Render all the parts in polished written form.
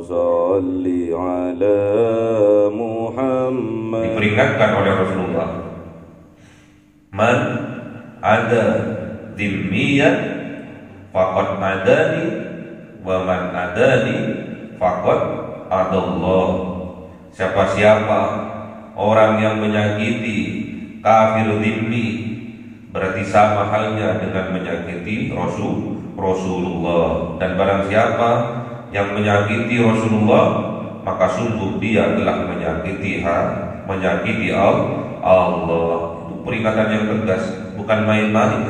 صل على محمد. Diperingatkan oleh Rasulullah, man ada dhimmiyan faqad adani wa man adani faqad adallah. Siapa-siapa orang yang menyakiti kafir dhimmi, berarti sama halnya dengan menyakiti Rasulullah. Dan barang siapa yang menyakiti Rasulullah, maka sungguh dia telah menyakiti Allah. Itu peringatan yang tegas, bukan main-main.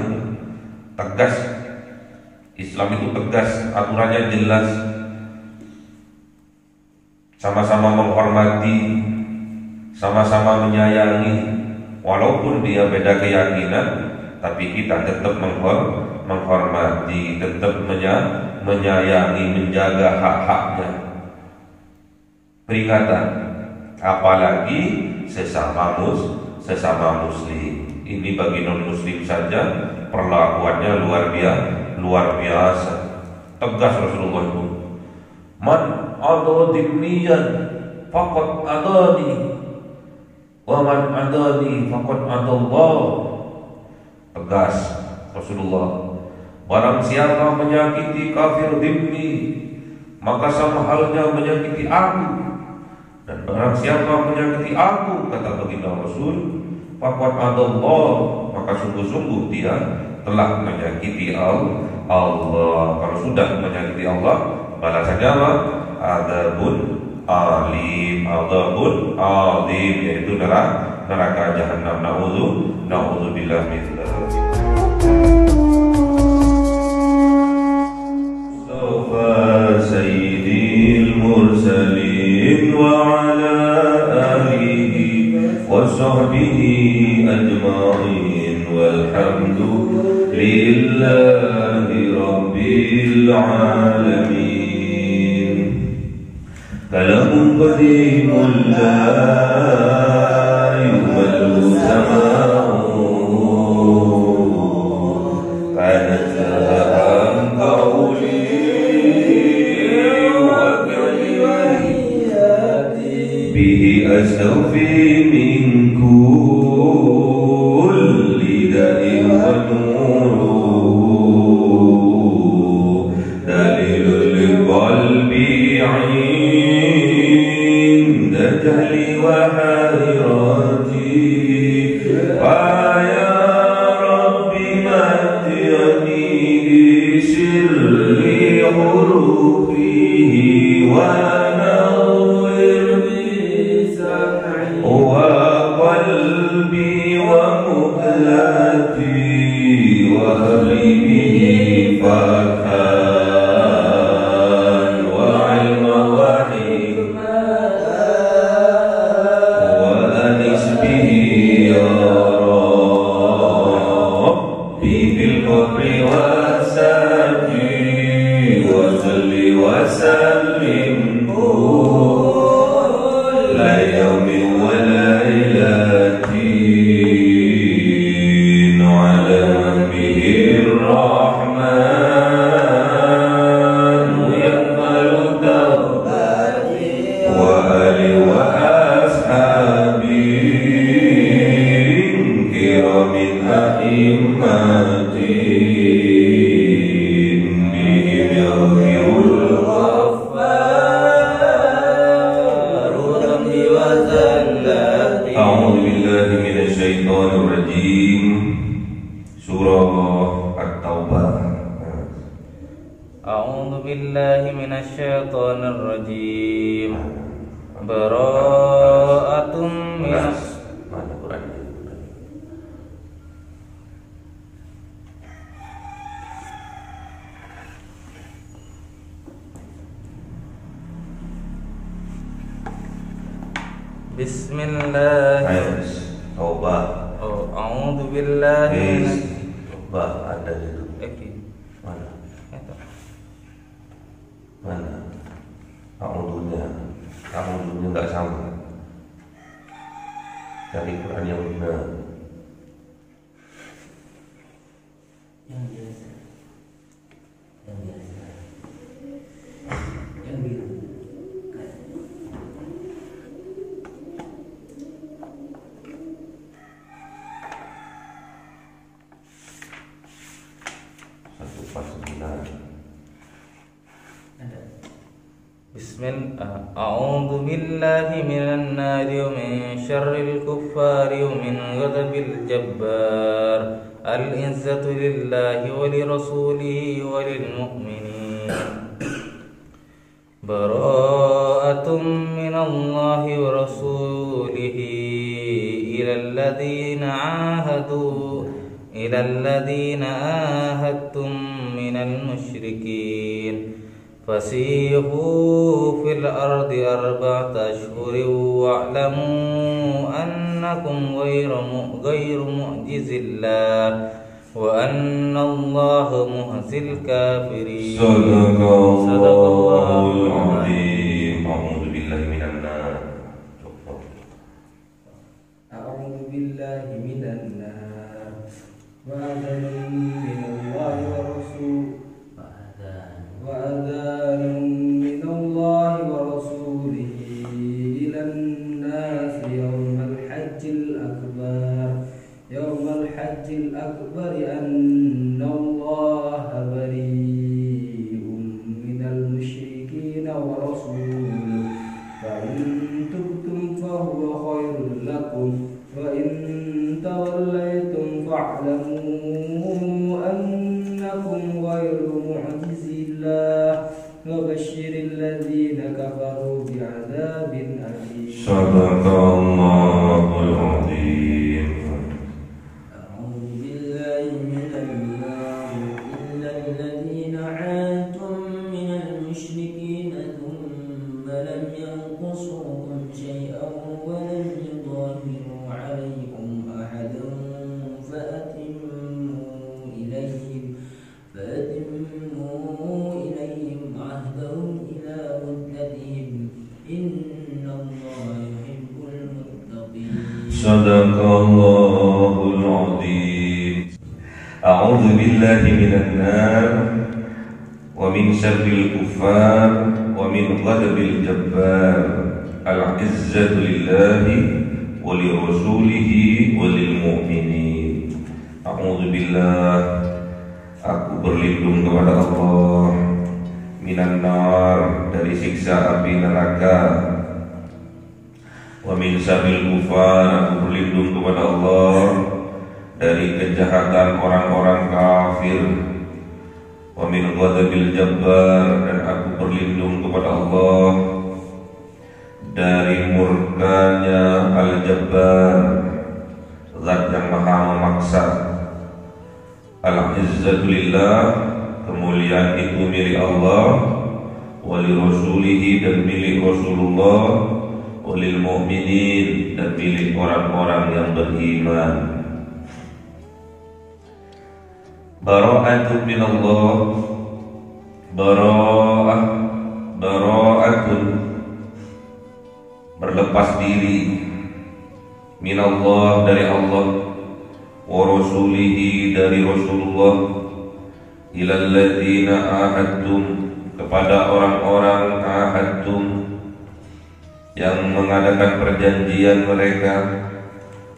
Tegas. Islam itu tegas, aturannya jelas. Sama-sama menghormati, sama-sama menyayangi. Walaupun dia beda keyakinan, tapi kita tetap menghormati, tetap menyayangi, menjaga hak-haknya. Peringatan, apalagi sesama muslim. Ini bagi non muslim saja perlakuannya luar biasa. Tegas Rasulullah itu. Man ada dhimmiyan faqad adani wa man adani faqad adallah. Tegas Rasulullah. Barang siapa menyakiti kafir dhimmi, maka sama halnya menyakiti aku. Dan barang siapa menyakiti aku, kata baginda Rasul, faqad adallah, maka sungguh-sungguh dia telah menyakiti Allah. Kalau sudah menyakiti Allah, balasannya apa? Adzabun alim, yaitu neraka jahanam. Na'udzubillah min dzalik. Sayyidil mursalin wa ala alihi wa sahbihi ajma'in walhamdu lillahi rabbil alamin. Kalamun qadimun la yumallu sama'u kanat lahan qawli wa kalimati bihi astawfi min kulli da'in wa nuru dalilul qalbi 'inda jahli wa hayrati wa ya rabbi matiyani bi sirri hurufihi wa nawwir bi sam'i wa qalbi wa muqlati wa habli bihi fathan wa ilma wa hikmah wa anis bihi ya rabbi bil qabri wa sajdi wa salli wa sallim la yawmin wa laylatin ala nabiyir rahman yakmalu tawbati wa ali wa ashabi kiramin a'immatin bihim yaghfirul ghaffar rabbi wa zallati. A'udzu billahi minasy syaithanir rajim. Surah At-Taubah. A'udzu billahi minasyaitonir rajim. Bara'atum minas Mana Quran? Bismillah. Ayo, Taubah. Oh, a'udzu billahi Taubah ada itu. Mana? Itu. Mana? A'udzunya nggak sama. Cari Quran yang benar. Yang biasa, yang biru. أعوذ بالله من النار ومن شر الكفار ومن غضب الجبار العزة لله ولرسوله وللمؤمنين براءة من الله ورسوله إلى الذين عاهدتم من المشركين فسيحوا في الأرض 4 أشهر واعلموا أنكم غير معجز الله وأن الله مخزي الكافرين. صدق الله العظيم. أعوذ بالله من النار. أعوذ بالله من النار وأذان من الله ورسوله إلى الناس يوم الحج الأكبر أن الله بريء من المشركين ورسوله فإن تبتم فهو خير لكم وإن توليتم فاعلموا أنكم غير معجز الله وبشر الذين كفروا بعذاب أليم. صدق الله العظيم. أعوذ بالله من النار إلا الذين عاهدتم من المشركين ثم لم ينقصوكم شيئا ولم يظاهروا عليكم أحدا فأتموا إليهم عهدهم إلى مدتهم إن الله يحب المتقين. صدق الله العظيم. أعوذ بالله من النار ومن شر الكفار ومن غضب الجبار العزة لله ولرسوله وللمؤمنين. أعوذ بالله, aku berlindung kepada Allah, minan nar, dari siksa api neraka, wa min syarril kufar, aku berlindung kepada Allah dari kejahatan orang-orang kafir, wa min ghadabil jabbar, dan aku berlindung kepada Allah dari murkanya al-jabbar, zat yang maha memaksa. Al-izzatu lillah, kemuliaan itu milik Allah, wali rasulihi, dan milik Rasulullah, walil mu'minin, dan milik orang-orang yang beriman. Bara'atun minallah, bara'atun, berlepas diri, minallah, dari Allah, wa rasulihi, dari Rasulullah, ilal ladzina ahadtum, kepada orang-orang ahadtum, yang mengadakan perjanjian mereka,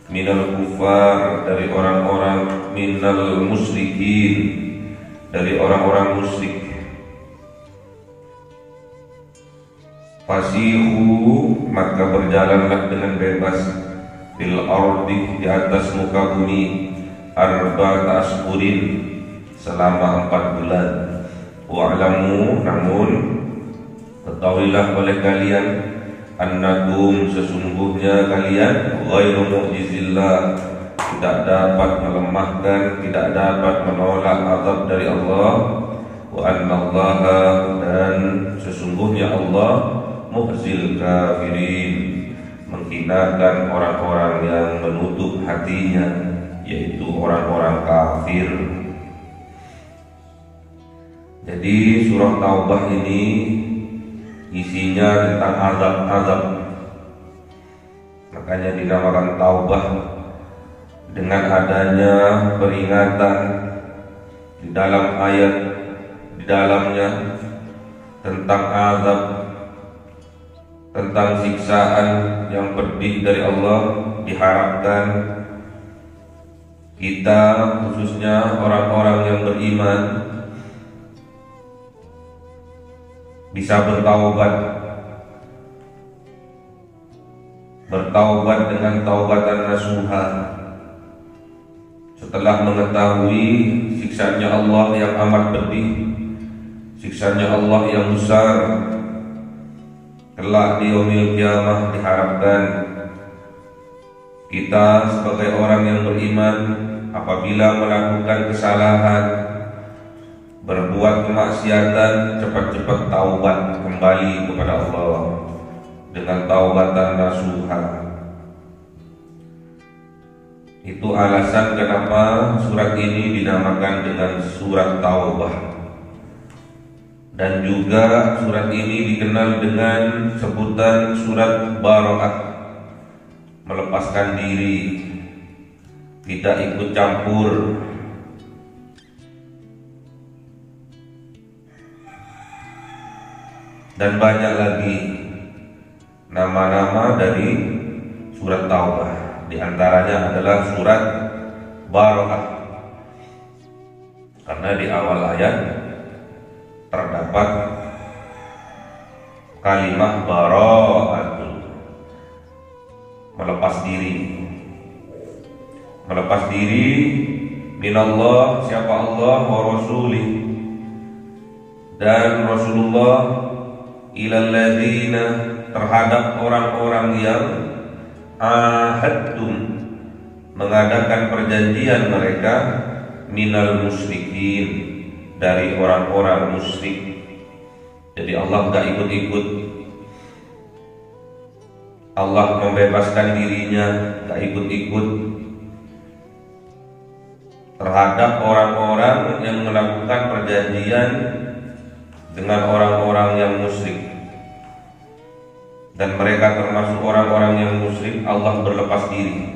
minal kufar, dari orang-orang, minal musyrikin, dari orang-orang musyrik. Fasihu, maka berjalanlah dengan bebas, fil ardi, di atas muka bumi, arba'ata ashhurin, selama 4 bulan. Wa'lamu, namun ketahuilah oleh kalian, annakum, sesungguhnya kalian, ghairu mu'jizillah, tidak dapat melemahkan, tidak dapat menolak azab dari Allah. Wa annallaha, dan sesungguhnya Allah, muhzil kafirin, menghinakan orang-orang yang menutup hatinya, yaitu orang-orang kafir. Jadi surah Taubah ini isinya tentang azab-azab, makanya dinamakan Taubah, dengan adanya peringatan di dalam ayat, di dalamnya tentang azab, tentang siksaan yang pedih dari Allah. Diharapkan kita, khususnya orang-orang yang beriman, bisa bertaubat bertaubat dengan taubatan nasuha setelah mengetahui siksanya Allah yang amat pedih, siksanya Allah yang besar. Kelak di yaumil qiyamah diharapkan kita sebagai orang yang beriman apabila melakukan kesalahan, berbuat kemaksiatan, cepat-cepat taubat kembali kepada Allah dengan taubatan nasuha. Itu alasan kenapa surat ini dinamakan dengan surat Taubah. Dan juga surat ini dikenal dengan sebutan surat Bara'at, melepaskan diri, tidak ikut campur. Dan banyak lagi nama-nama dari surat Taubah. Di antaranya adalah surat Bara'at, karena di awal ayat terdapat kalimat bara'atun, melepas diri. Melepas diri minallah, siapa Allah, wa rasulih, dan Rasulullah, ilal ladzina, terhadap orang-orang yang ahadtum, mengadakan perjanjian mereka, minal musyrikin, dari orang-orang musyrik. Jadi Allah gak ikut-ikut. Allah membebaskan dirinya, gak ikut-ikut terhadap orang-orang yang melakukan perjanjian dengan orang-orang yang musyrik. Dan mereka termasuk orang-orang yang musyrik, Allah berlepas diri.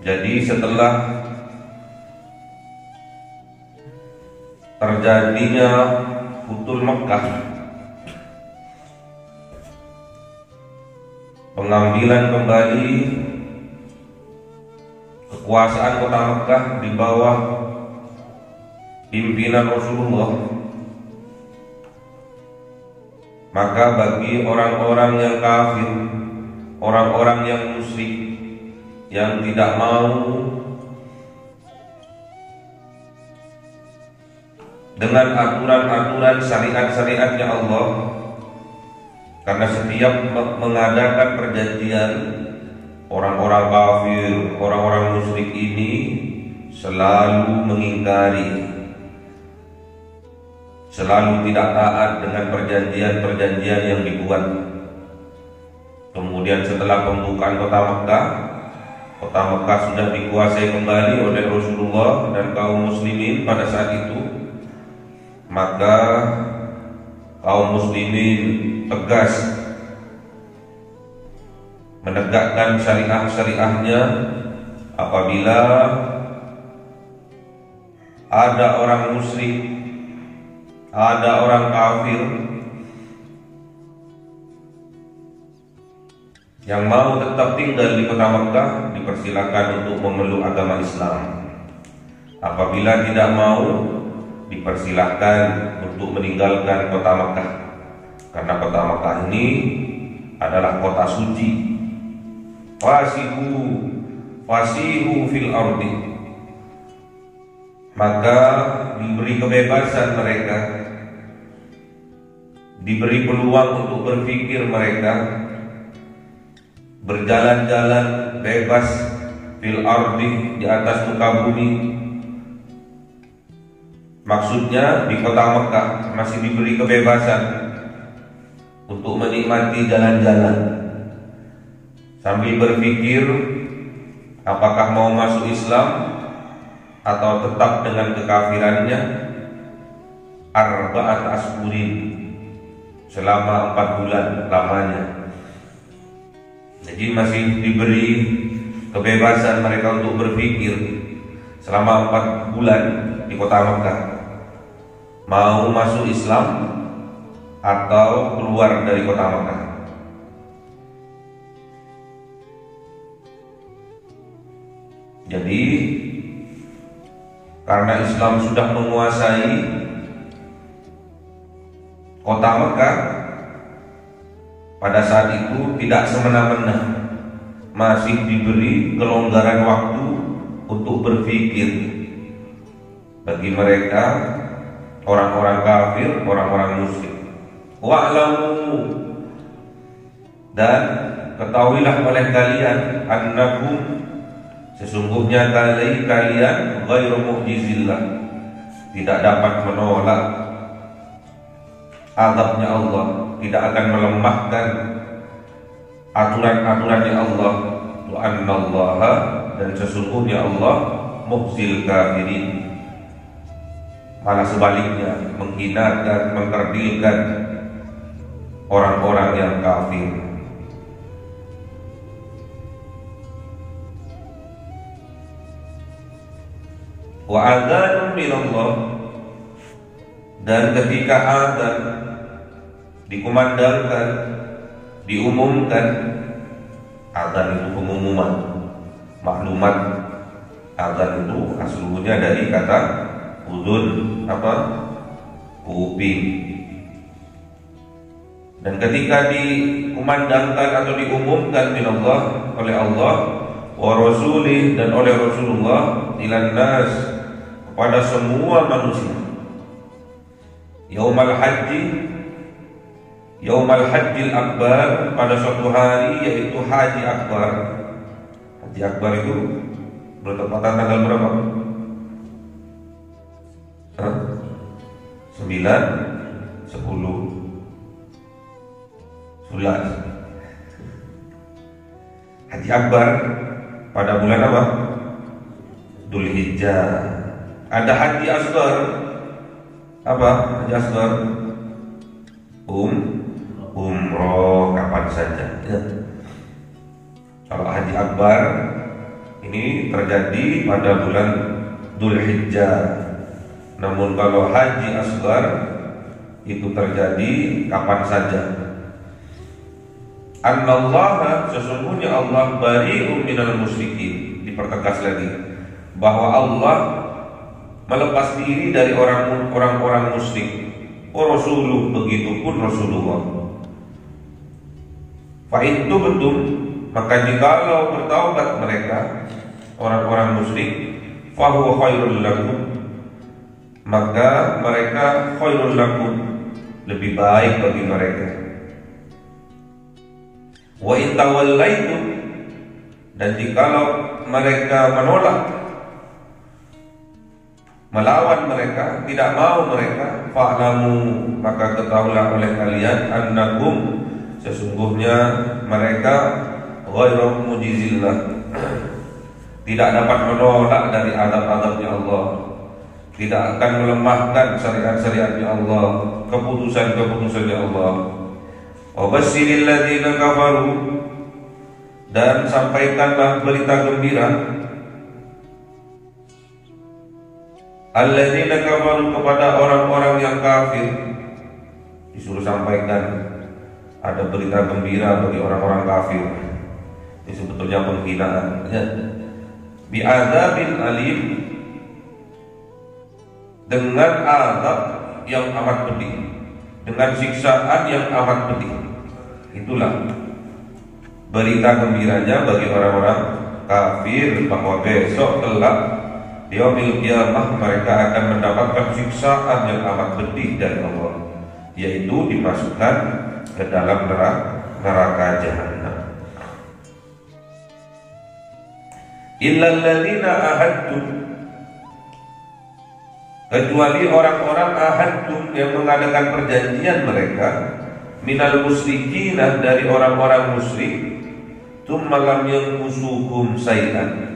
Jadi setelah terjadinya Futuh Mekah, pengambilan kembali kekuasaan kota Mekah di bawah pimpinan Rasulullah, maka bagi orang-orang yang kafir, orang-orang yang musyrik, yang tidak mau dengan aturan-aturan syariat-syariatnya Allah, karena setiap mengadakan perjanjian, orang-orang kafir, orang-orang musyrik ini selalu mengingkari, selalu tidak taat dengan perjanjian-perjanjian yang dibuat. Kemudian setelah pembukaan kota Mekah sudah dikuasai kembali oleh Rasulullah dan kaum muslimin pada saat itu, maka kaum muslimin tegas menegakkan syariah-syariahnya. Apabila ada orang musyrik, ada orang kafir yang mau tetap tinggal di kota Mekah, dipersilakan untuk memeluk agama Islam. Apabila tidak mau, dipersilakan untuk meninggalkan kota Mekah, karena kota Mekah ini adalah kota suci. Fasihu fil ardi, maka diberi kebebasan mereka, diberi peluang untuk berpikir mereka, berjalan-jalan bebas fil ardi, di atas muka bumi. Maksudnya di kota Mekah masih diberi kebebasan untuk menikmati jalan-jalan sambil berpikir apakah mau masuk Islam atau tetap dengan kekafirannya. Arba'at ashhurin, selama 4 bulan lamanya. Jadi masih diberi kebebasan mereka untuk berpikir selama 4 bulan di kota Mekah, mau masuk Islam atau keluar dari kota Mekah. Jadi karena Islam sudah menguasai kota Mekah pada saat itu tidak semena-mena, masih diberi kelonggaran waktu untuk berpikir bagi mereka orang-orang kafir, orang-orang musyrik. Wa'lamu, dan ketahuilah oleh kalian, annakum, sesungguhnya kalian ghairu mu'jizillah, tidak dapat menolak azabnya Allah, tidak akan melemahkan aturan-aturannya Allah. Wa annallaha, dan sesungguhnya Allah muhzil kafirin, malah sebaliknya menghinakan, mengkerdilkan orang-orang yang kafir. Wa adzanun minallah, dan ketika adzan dikumandangkan, diumumkan, adzan itu pengumuman, maklumat. Adzan itu aslunya dari kata udhun, apa? Kuping. Dan ketika dikumandangkan atau diumumkan minallah, oleh Allah, wa rasulih, dan oleh Rasulullah, ilan nas, kepada semua manusia, yaumal hajjil akbar, pada suatu hari, yaitu haji akbar. Haji akbar itu bertepatan tanggal berapa? 9, 10, 11. Haji akbar pada bulan apa? Dzulhijjah. Ada haji asghar. Apa haji asghar? Umroh kapan saja. Ya. Kalau haji akbar ini terjadi pada bulan Dzulhijjah. Namun kalau haji asghar itu terjadi kapan saja. Annallaha, sesungguhnya Allah bari'un minal musyrikin. Dipertegas lagi bahwa Allah melepas diri dari orang-orang musyrik. Wa rasuluh, begitupun Rasulullah. Fa in tubtum, maka jikalau bertaubat mereka, orang-orang musyrik, fa huwa khairul lakum, maka mereka khairul lakum, lebih baik bagi mereka. Wa in tawallaitum, dan jikalau mereka menolak, melawan mereka, tidak mau mereka, fa'lamu, maka ketahuilah oleh kalian, annakum, sesungguhnya mereka ghairu mu'jizillah, tidak dapat menolak dari azab-azabnya Allah, tidak akan melemahkan syariat-syariatnya Allah, keputusan-keputusannya Allah. Wa basyiril ladzina kafaru, dan sampaikanlah berita gembira, alladzina kafaru, kepada orang-orang yang kafir. Disuruh sampaikan ada berita gembira bagi orang-orang kafir. Ini sebetulnya penghinaan, ya. Bi'adzabin alim, dengan azab yang amat pedih, dengan siksaan yang amat pedih. Itulah berita gembiranya bagi orang-orang kafir, bahwa besok kelak di yaumil qiyamah mereka akan mendapatkan siksaan yang amat pedih dari Allah, yaitu dimasukkan ke dalam neraka jahanam. Illal ladzina ahadtum, kecuali orang-orang ahadtum yang mengadakan perjanjian mereka, minal musyrikin, dari orang-orang musyrik, tsumma lam yanqusuhum syai'an,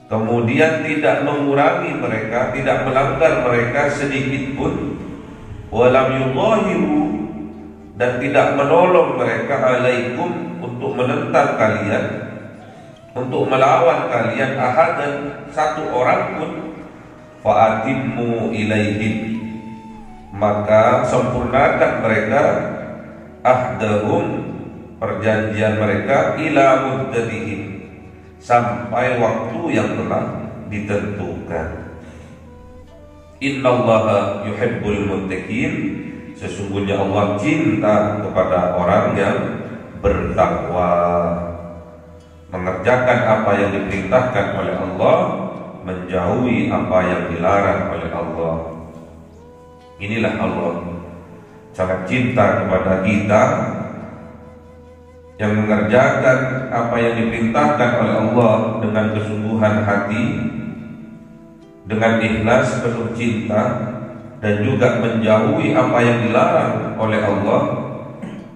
kemudian tidak mengurangi mereka, tidak melanggar mereka sedikit pun, walam yudhahiru, dan tidak menolong mereka, alaikum, untuk menentang kalian, untuk melawan kalian, ahadan, satu orang pun, fa'atimmu ilaihim, maka sempurnakan mereka, ahdahum, perjanjian mereka, ila muddatihim, sampai waktu yang telah ditentukan. Innallaha yuhibbul muttaqin, Sesungguhnya Allah cinta kepada orang yang bertakwa, mengerjakan apa yang diperintahkan oleh Allah, menjauhi apa yang dilarang oleh Allah. Inilah Allah sangat cinta kepada kita yang mengerjakan apa yang diperintahkan oleh Allah dengan kesungguhan hati, dengan ikhlas penuh cinta, dan juga menjauhi apa yang dilarang oleh Allah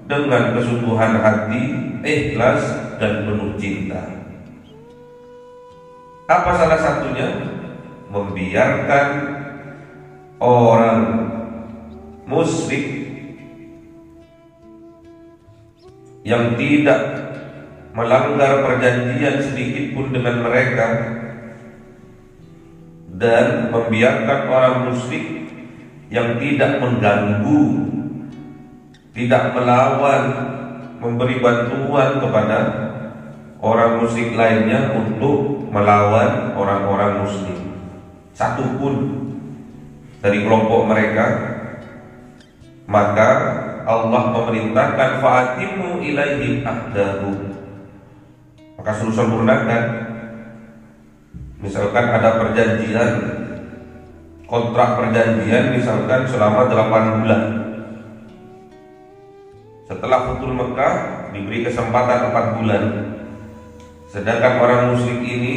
dengan kesungguhan hati, ikhlas, dan penuh cinta. Apa salah satunya? Membiarkan orang musyrik yang tidak melanggar perjanjian sedikit pun dengan mereka, dan membiarkan orang musyrik yang tidak mengganggu, tidak melawan, memberi bantuan kepada orang musyrik lainnya untuk melawan orang-orang muslim. Satu pun dari kelompok mereka, maka Allah memerintahkan fa'atimu ilaihim ahdahu, maka suruh sempurnakan. Misalkan ada perjanjian, kontrak perjanjian misalkan selama 8 bulan. Setelah futul Mekah diberi kesempatan 4 bulan. Sedangkan orang musyrik ini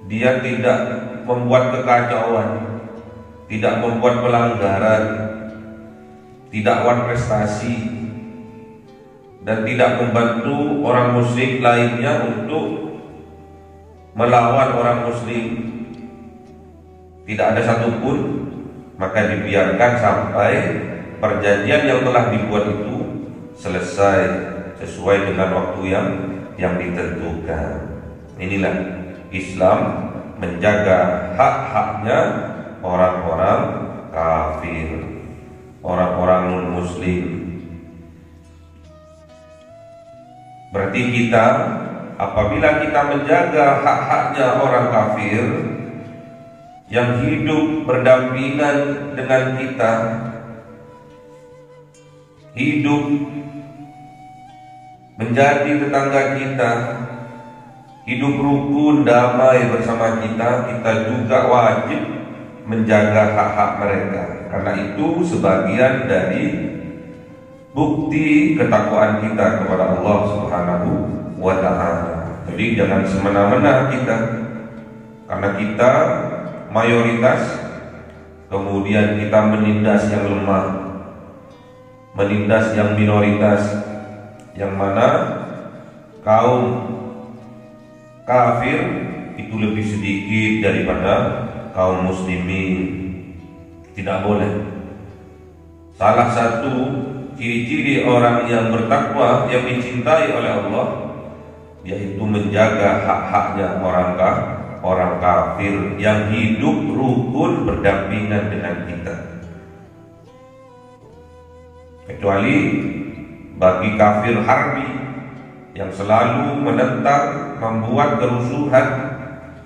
dia tidak membuat kekacauan, tidak membuat pelanggaran, tidak wan prestasi, dan tidak membantu orang musyrik lainnya untuk melawan orang muslim. Tidak ada satupun, maka dibiarkan sampai perjanjian yang telah dibuat itu selesai sesuai dengan waktu yang ditentukan. Inilah Islam menjaga hak-haknya orang-orang kafir, orang-orang non-muslim. Berarti kita, apabila kita menjaga hak-haknya orang kafir yang hidup berdampingan dengan kita, hidup menjadi tetangga kita, hidup rukun damai bersama kita, kita juga wajib menjaga hak-hak mereka. Karena itu sebagian dari bukti ketakwaan kita kepada Allah Subhanahu wa ta'ala. Jadi jangan semena-mena kita, karena kita mayoritas, kemudian kita menindas yang lemah, menindas yang minoritas, yang mana kaum kafir itu lebih sedikit daripada kaum muslimin. Tidak boleh. Salah satu ciri-ciri orang yang bertakwa, yang dicintai oleh Allah, yaitu menjaga hak-haknya orang kafir yang hidup rukun berdampingan dengan kita. Kecuali bagi kafir harbi yang selalu menentang, membuat kerusuhan,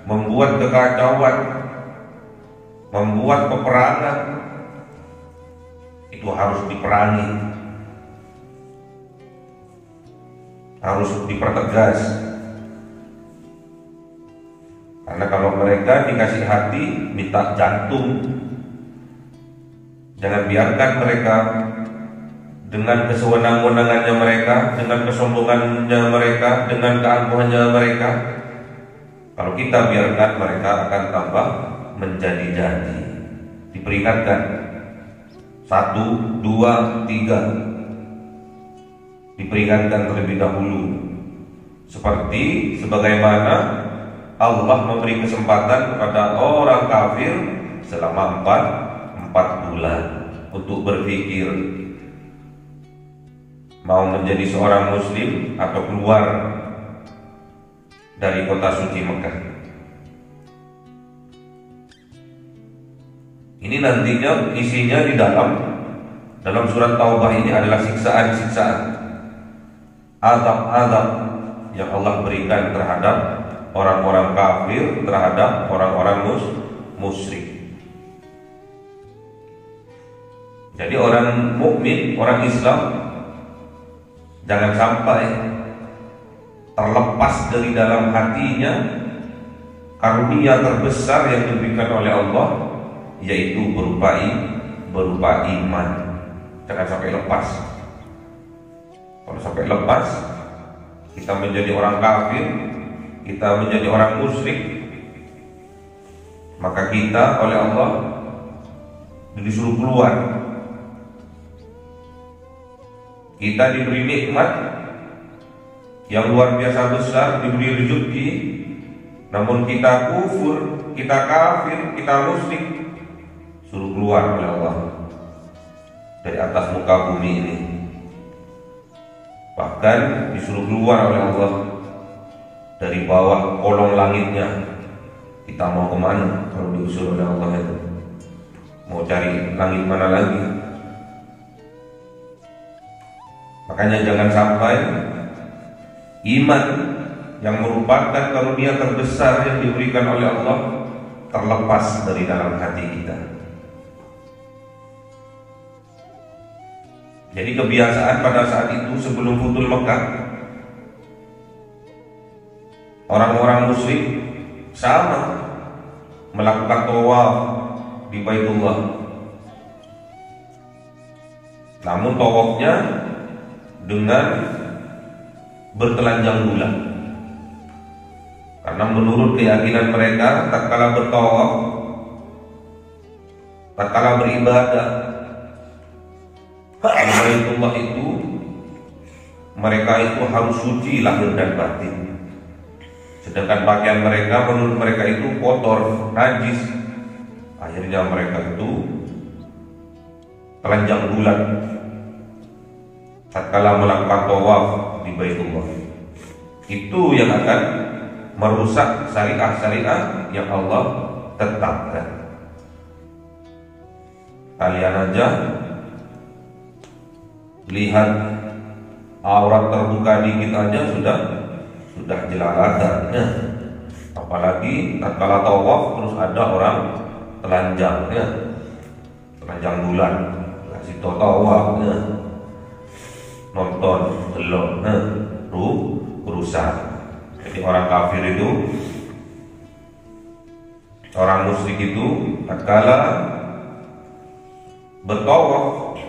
membuat kekacauan, membuat peperangan, itu harus diperangi, harus dipertegas. Karena kalau mereka dikasih hati, minta jantung. Jangan biarkan mereka dengan kesewenang-wenangannya mereka, dengan kesombongannya mereka, dengan keangkuhannya mereka. Kalau kita biarkan, mereka akan tambah menjadi-jadi. Diperingatkan 1, 2, 3, diperingatkan terlebih dahulu. Seperti sebagaimana Allah memberi kesempatan kepada orang kafir selama 4 bulan untuk berpikir mau menjadi seorang muslim atau keluar dari kota suci Mekah. Ini nantinya isinya di dalam surat Taubah ini adalah siksaan-siksaan, azab-azab yang Allah berikan terhadap orang-orang kafir, terhadap orang-orang musyrik. Jadi orang mukmin, orang Islam jangan sampai terlepas dari dalam hatinya karunia terbesar yang diberikan oleh Allah, yaitu berupa iman. Jangan sampai lepas. Kalau sampai lepas, kita menjadi orang kafir, kita menjadi orang musyrik, maka kita oleh Allah disuruh keluar. Kita diberi nikmat yang luar biasa besar, diberi rezeki, namun kita kufur, kita kafir, kita musyrik, suruh keluar oleh Allah dari atas muka bumi ini. Bahkan disuruh keluar oleh Allah dari bawah kolong langitnya. Kita mau kemana kalau diusul oleh Allah itu? Mau cari langit mana lagi? Makanya jangan sampai iman yang merupakan karunia terbesar yang diberikan oleh Allah terlepas dari dalam hati kita. Jadi kebiasaan pada saat itu sebelum Futul Mekah, orang-orang musyrik sama melakukan tawaf di Baitullah. Namun tawafnya dengan bertelanjang bulan. Karena menurut keyakinan mereka, tatkala bertawaf, tatkala beribadah di Baitullah itu, mereka itu harus suci lahir dan batin. Sedangkan pakaian mereka menurut mereka itu kotor, najis. Akhirnya mereka itu telanjang bulan tatkala melakukan tawaf di Baitullah. Itu yang akan merusak syariat-syariat yang Allah tetapkan. Kalian aja lihat aurat terbuka dikit aja sudah jelalatan. Apalagi tatkala tawaf terus ada orang telanjang, telanjang bulan, kasih tawaf, nonton belum, rusak. Jadi orang kafir itu, orang musyrik itu, tatkala bertawaf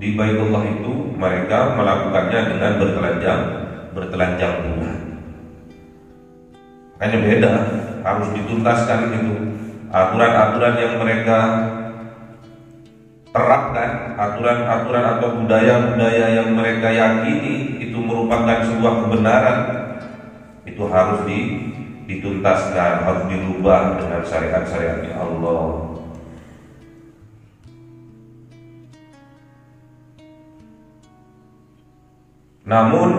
di Baitullah itu, mereka melakukannya dengan bertelanjang bulan. Makanya beda, harus dituntaskan itu aturan-aturan yang mereka terapkan, aturan-aturan atau budaya-budaya yang mereka yakini itu merupakan sebuah kebenaran, itu harus dituntaskan, harus dirubah dengan syariat-syariatnya Allah. Namun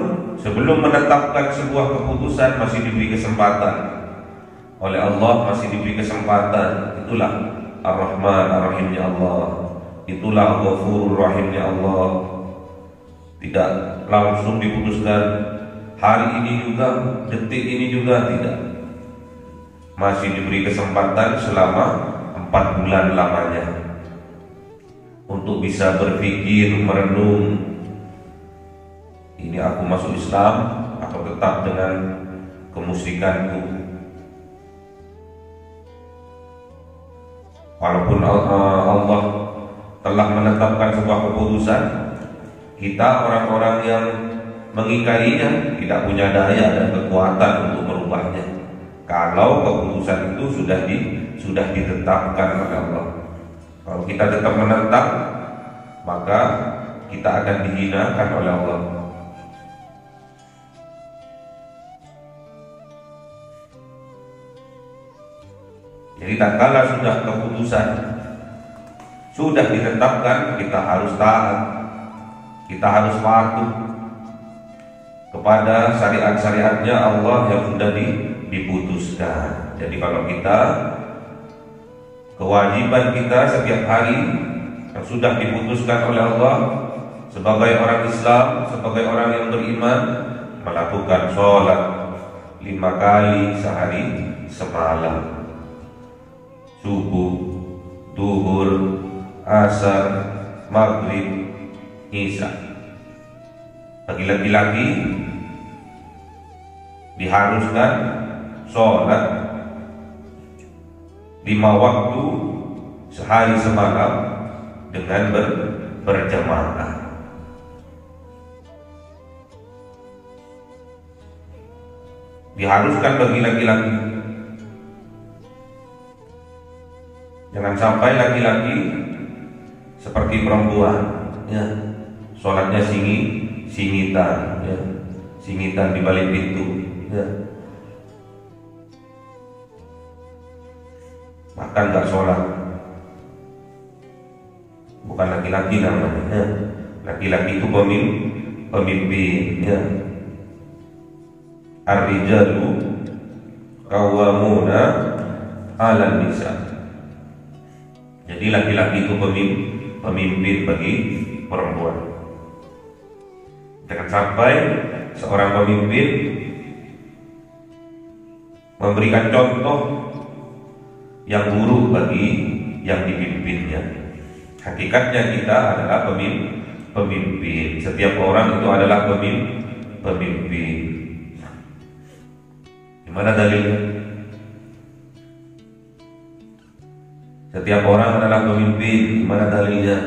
sebelum menetapkan sebuah keputusan masih diberi kesempatan oleh Allah, masih diberi kesempatan. Itulah Ar-Rahman Ar-Rahimnya Allah, itulah Ghafurur Rahimnya Allah. Tidak langsung diputuskan hari ini juga, detik ini juga, tidak. Masih diberi kesempatan selama 4 bulan lamanya untuk bisa berpikir, merenung, ini aku masuk Islam atau tetap dengan kemusyrikanku. Walaupun Allah telah menetapkan sebuah keputusan, kita orang-orang yang mengingkarinya tidak punya daya dan kekuatan untuk merubahnya. Kalau keputusan itu sudah ditetapkan oleh Allah. Kalau kita tetap menentang, maka kita akan dihinakan oleh Allah. Jadi tatkala sudah keputusan sudah ditetapkan, kita harus taat, kita harus patuh kepada syariat-syariatnya Allah yang sudah diputuskan. Jadi kalau kita, kewajiban kita setiap hari yang sudah diputuskan oleh Allah sebagai orang Islam, sebagai orang yang beriman, melakukan sholat 5 kali sehari semalam, subuh, duhur, asar, maghrib, isya. Bagi laki-laki diharuskan sholat 5 waktu sehari semalam dengan berjamaah. Diharuskan bagi laki-laki. Jangan sampai laki-laki seperti perempuan, ya, sholatnya singitan, ya, singitan di balik pintu, ya. Makan nggak sholat, bukan laki-laki namanya, ya. Laki-laki itu pemimpin, ya. Ar-rijalu qawwamuna 'alan nisa. Jadi laki-laki itu pemimpin bagi perempuan. Jangan sampai seorang pemimpin memberikan contoh yang buruk bagi yang dipimpinnya. Hakikatnya kita adalah pemimpin. Setiap orang itu adalah pemimpin. Di mana dalilnya? Setiap orang adalah pemimpin. Di mana dalilnya?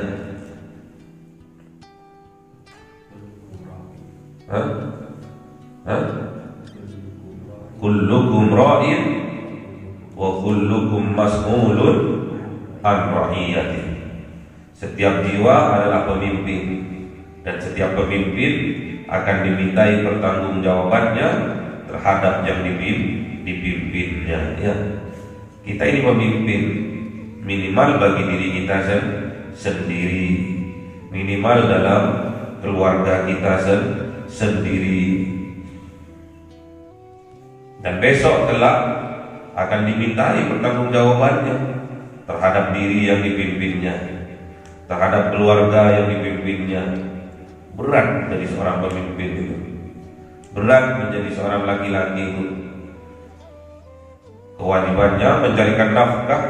Kullukum ra'in wa kullukum mas'ulun an ra'iyatih. Setiap jiwa adalah pemimpin, dan setiap pemimpin akan dimintai pertanggungjawabannya terhadap yang dipimpinnya, ya. Kita ini pemimpin, minimal bagi diri kita sendiri, minimal dalam keluarga kita sendiri, dan besok kelak akan dimintai pertanggungjawabannya terhadap diri yang dipimpinnya, terhadap keluarga yang dipimpinnya. Berat jadi seorang pemimpin itu, berat menjadi seorang laki-laki itu. Kewajibannya mencarikan nafkah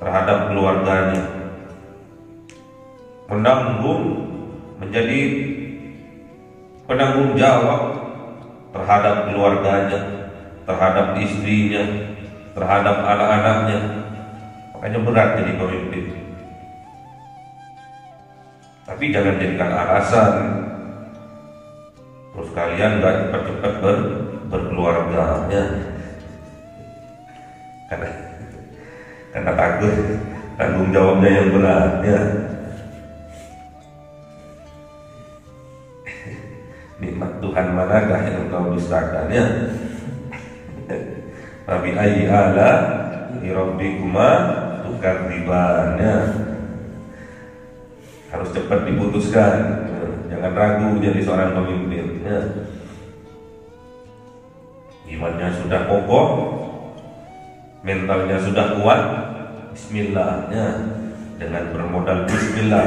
terhadap keluarganya, menanggung, menjadi penanggung jawab terhadap keluarganya, terhadap istrinya, terhadap anak-anaknya. Makanya berat jadi pemimpin. Tapi jangan jadikan alasan terus kalian gak cepat-cepat berkeluarga, ya. Karena takut tanggung jawabnya yang berat, ya. Nikmat Tuhan manakah yang engkau dustakan, ya? Fabi ayyi ala rabbikuma tukadziban, ya. Harus cepat diputuskan, ya. Jangan ragu jadi seorang pemimpin, ya. Imannya sudah kokoh, mentalnya sudah kuat, bismillah, ya. Dengan bermodal bismillah,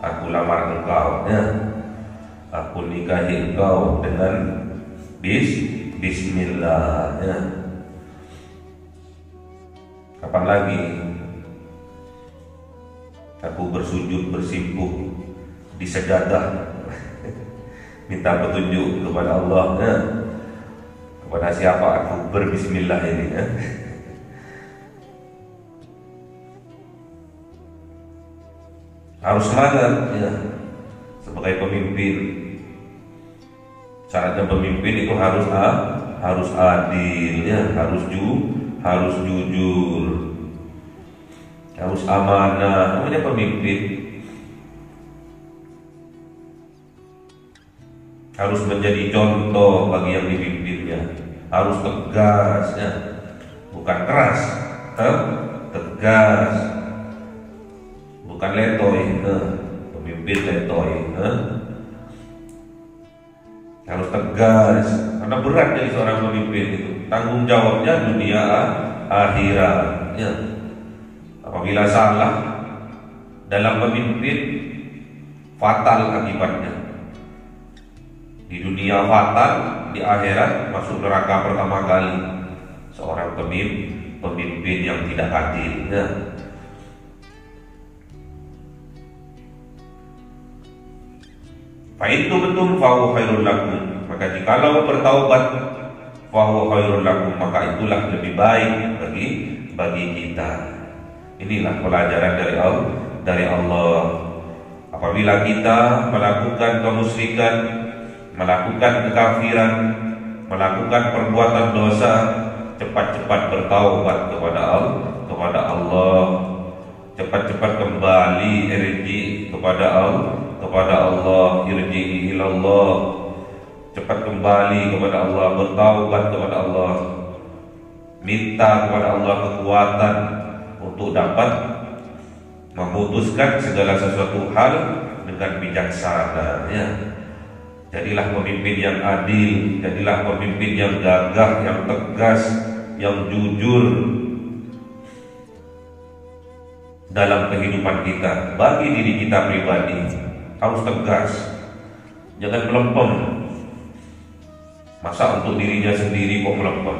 aku lamar engkau, ya. Aku nikahi engkau dengan bismillah, ya. Kapan lagi aku bersujud bersimpuh di sejadah minta petunjuk kepada Allah, ya. Kepada siapa aku berbismillah ini, ya. Harus semangat, ya, sebagai pemimpin. Syaratnya pemimpin itu harus adil, ya, harus jujur, harus amanah. Namanya pemimpin. Harus menjadi contoh bagi yang dipimpinnya. Harus tegas, ya. Bukan keras, tegas. Bukan letoy, pemimpin letoy. Harus tegas, karena berat jadi seorang pemimpin itu. Tanggung jawabnya dunia akhirat, ya. Apabila salah dalam pemimpin, fatal akibatnya. Di dunia fatal, di akhirat masuk neraka pertama kali. Seorang pemimpin yang tidak adil, ya. Fa in tubtum fa huwa khairul lakum, maka jikalau bertaubat fa huwa khairul lakum, maka itulah lebih baik bagi kita. Inilah pelajaran dari Allah. Apabila kita melakukan kemusyrikan, melakukan kekafiran, melakukan perbuatan dosa, cepat-cepat bertaubat kepada Allah, cepat-cepat kembali irji kepada Allah, irji ilallah, cepat kembali kepada Allah, bertaubat kepada Allah, minta kepada Allah kekuatan untuk dapat memutuskan segala sesuatu hal dengan bijaksana, ya. Jadilah pemimpin yang adil, jadilah pemimpin yang gagah, yang tegas, yang jujur dalam kehidupan kita. Bagi diri kita pribadi harus tegas, jangan melempem. Masa untuk dirinya sendiri kok melempem?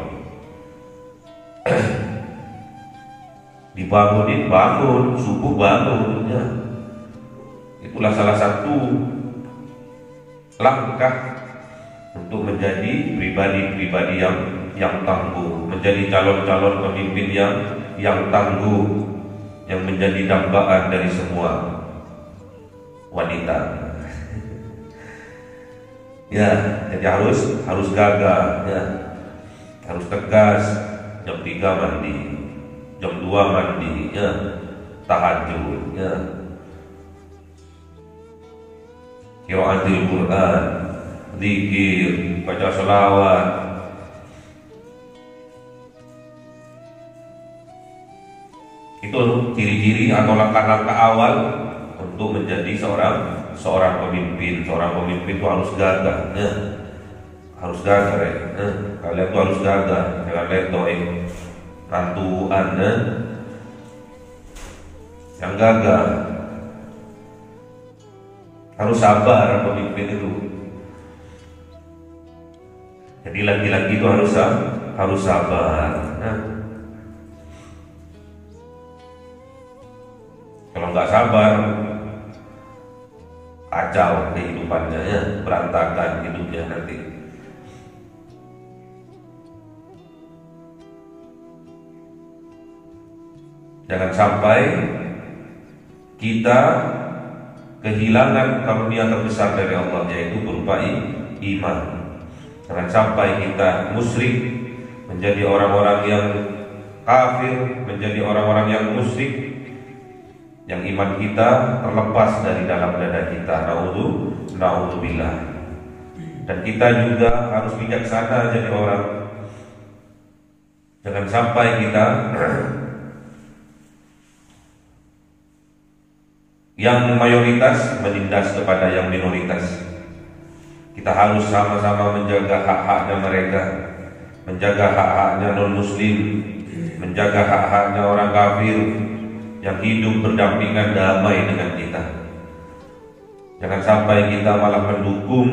Dibangunin, bangun, subuh bangun, ya. Itulah salah satu langkah untuk menjadi pribadi-pribadi yang tangguh, menjadi calon-calon pemimpin yang tangguh, yang menjadi dambaan dari semua wanita. Ya, jadi harus gagah, ya. Harus tegas. Jam 3 mandi, jam 2 mandi, ya. Tahajud, ya. Qiraatul Quran, zikir, baca selawat. Itu ciri-ciri atau langkah-langkah awal untuk menjadi seorang pemimpin. Seorang pemimpin itu harus gagah, ya. Harus gagah, ya. Kalian itu harus gagah, jangan letoy, nantuan, ya. Yang gagah. Harus sabar pemimpin itu. Jadi laki-laki itu harus sabar. Nah, kalau nggak sabar, kacau kehidupannya, ya. Berantakan hidupnya nanti. Jangan sampai kita kehilangan karunia terbesar dari Allah, yaitu berupa iman. Jangan sampai kita musyrik, menjadi orang-orang yang kafir, menjadi orang-orang yang musyrik, yang iman kita terlepas dari dalam dada kita. Naudzubillah. Dan kita juga harus bijaksana jadi orang. Jangan sampai kita yang mayoritas menindas kepada yang minoritas. Kita harus sama-sama menjaga hak-haknya mereka, menjaga hak-haknya non-muslim, menjaga hak-haknya orang kafir yang hidup berdampingan damai dengan kita. Jangan sampai kita malah mendukung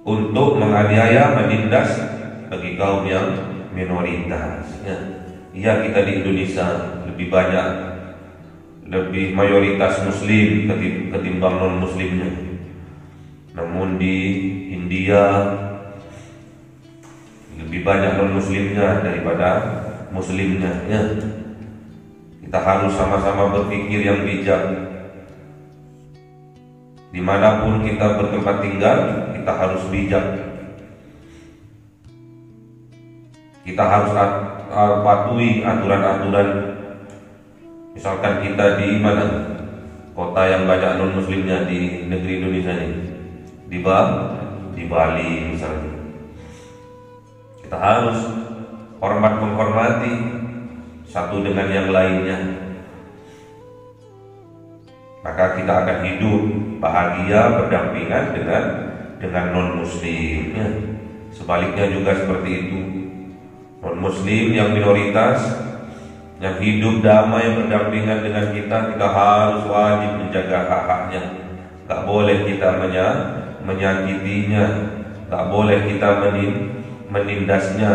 untuk menganiaya, menindas bagi kaum yang minoritas. Ya, kita di Indonesia lebih mayoritas muslim ketimbang non muslimnya. Namun di India lebih banyak non muslimnya daripada muslimnya, ya. Kita harus sama-sama berpikir yang bijak. Dimanapun kita bertempat tinggal, kita harus bijak. Kita harus patuhi aturan-aturan. Misalkan kita di mana kota yang banyak non muslimnya di negeri Indonesia ini, di Bali misalnya, kita harus menghormati satu dengan yang lainnya. Maka kita akan hidup bahagia berdampingan dengan non muslim. Sebaliknya juga seperti itu. Non muslim yang minoritas yang hidup damai berdampingan dengan kita harus wajib menjaga hak-haknya. Gak boleh kita menyakitinya, gak boleh kita menindasnya.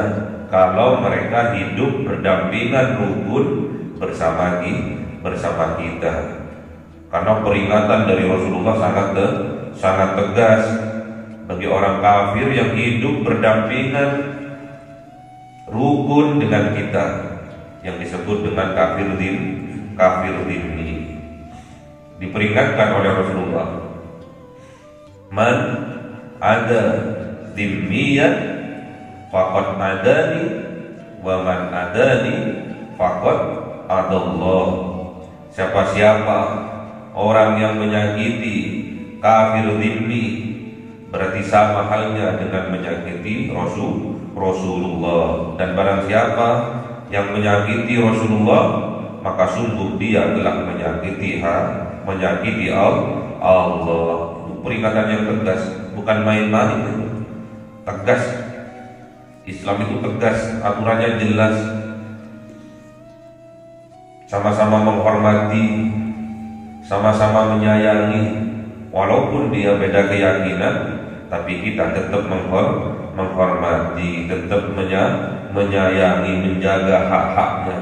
Kalau mereka hidup berdampingan rukun bersama kita. Karena peringatan dari Rasulullah sangat tegas bagi orang kafir yang hidup berdampingan rukun dengan kita, yang disebut dengan kafir dhimmi. Diperingatkan oleh Rasulullah, man ada dhimmiyan faqad adani wa man adani faqad adallah. Siapa orang yang menyakiti kafir dhimmi berarti sama halnya dengan menyakiti Rasulullah. Dan barang siapa yang menyakiti Rasulullah, maka sungguh dia telah menyakiti Allah. Peringatan yang tegas, bukan main-main. Tegas. Islam itu tegas, aturannya jelas. Sama-sama menghormati, sama-sama menyayangi. Walaupun dia beda keyakinan, tapi kita tetap menghormati, tetap menyayangi, menjaga hak-haknya.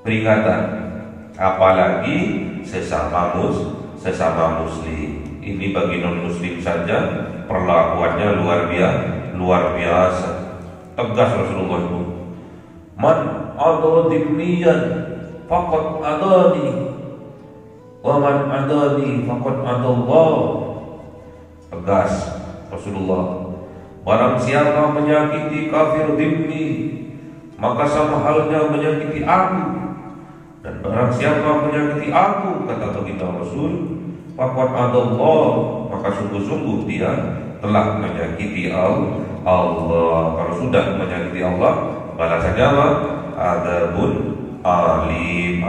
Peringatan, apalagi sesama muslim. Ini bagi non-muslim saja perlakuannya luar biasa. Tegas Rasulullah itu. Man adha dhimmiyan faqad adani wa man adani faqad adallah. Tegas Rasulullah. Barang siapa menyakiti kafir dhimmi, maka sama halnya menyakiti aku. Dan barang siapa menyakiti aku, kata baginda Rasul, faqad adallah, maka sungguh-sungguh dia telah menyakiti Allah. Kalau sudah menyakiti Allah, balasannya apa? Adzabun azim,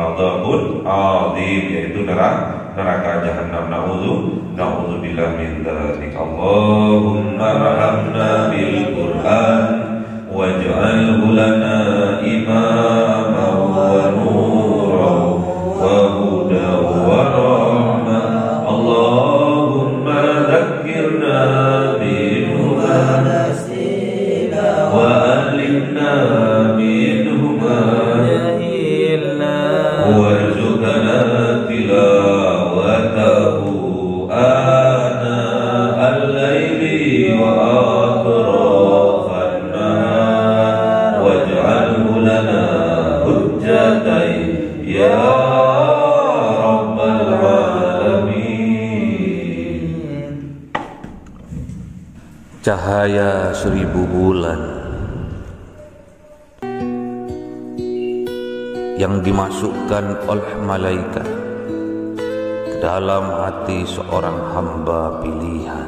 yaitu neraka jahanam. Na'udzubillah min dzalik. Allahumma rahamna bil Qur'an waj'alhu lana imaman wa nuran wa hudan wa rahmah. Allahumma dzakkirna minhu ma nasina wa allimna minhu ma jahilna warzuqna tilawatahu ana al-laili wa atrafan nahar waj'alhu lana hujjatan ya rabbal alamin. Cahaya 1000 bulan yang dimasukkan oleh malaikat ke dalam hati seorang hamba pilihan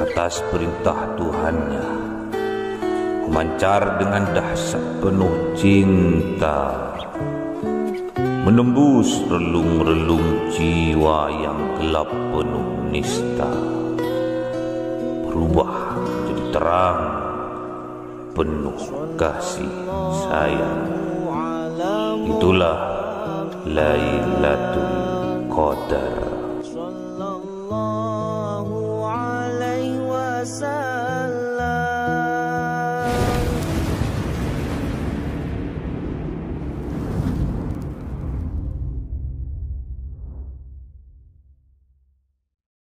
atas perintah Tuhannya, memancar dengan dahsyat penuh cinta, menembus relung-relung jiwa yang gelap penuh nista, berubah menjadi terang penuh kasih sayang. Itulah Lailatul Qadar.